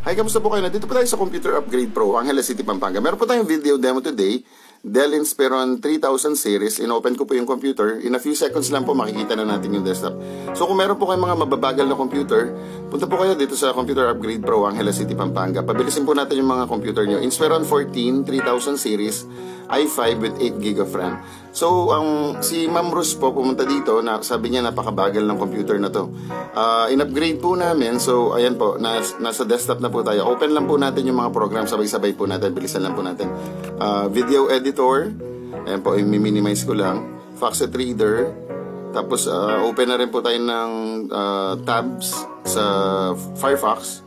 Hi, kamusta po kayo? Nandito po tayo sa Computer Upgrade Pro, Angeles City, Pampanga. Meron po tayong video demo today, Dell Inspiron 3000 series. In-open ko po yung computer. In a few seconds lang po makikita na natin yung desktop. So kung meron po kayong mga mababagal na computer, punta po kayo dito sa Computer Upgrade Pro, Angeles City, Pampanga. Pabilisin po natin yung mga computer nyo. Inspiron 14 3000 series, i5 with 8GB of RAM. So si Ma'am Rose po pumunta dito, sabi niya napakabagal ng computer na to. In-upgrade po namin. So ayan po, nasa desktop na po tayo. Open lang po natin yung mga program, sabay-sabay po natin, bilisan lang po natin. Video editor, ayan po, i-minimize ko lang. Foxit Reader, tapos open na rin po tayo ng tabs sa Firefox.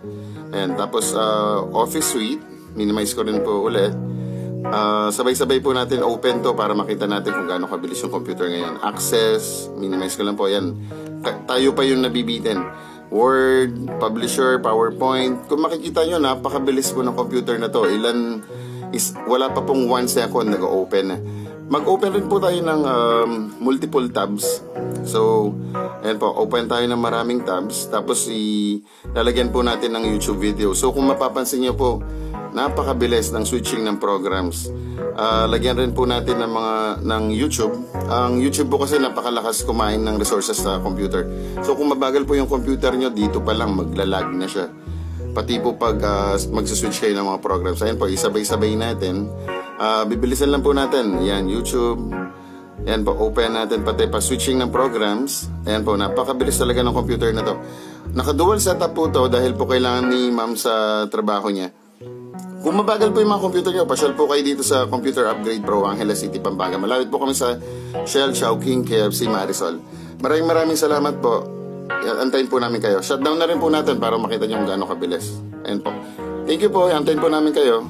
Ayan, tapos Office Suite, minimize ko rin po ulit. Sabay-sabay po natin open to para makita natin kung gaano kabilis yung computer ngayon. Access, minimize ko lang po, ayan. Tayo pa yung nabibitin. Word, Publisher, PowerPoint. Kung makikita nyo, napakabilis po ng computer na to. Wala pa pong 1 second nag-open na. Mag-open rin po tayo ng multiple tabs. So, ayan po, open tayo ng maraming tabs. Tapos, lalagyan po natin ng YouTube video. So, kung mapapansin nyo po, napakabilis ng switching ng programs. Lagyan rin po natin ng YouTube. Ang YouTube po kasi napakalakas kumain ng resources sa computer. So, kung mabagal po yung computer nyo, dito pa lang maglalag na siya. Pati po pag magsaswitch kayo ng mga programs. Ayan po, isabay-sabay natin. Bibilisan lang po natin. Ayan, YouTube. Ayan po, open natin pati pa switching ng programs. Ayan po, napakabilis talaga ng computer na to. Naka-dual setup po to dahil po kailangan ni ma'am sa trabaho niya. Kung mabagal po yung mga computer nyo, pasyal po kayo dito sa Computer Upgrade Pro, Angeles City, Pampanga. Malapit po kami sa Shell, Chowking, KFC, Marisol. Maraming salamat po. Antayin po namin kayo. Shutdown na rin po natin para makita nyo kung gaano kabilis. Ayan po. Thank you po. Antayin po namin kayo.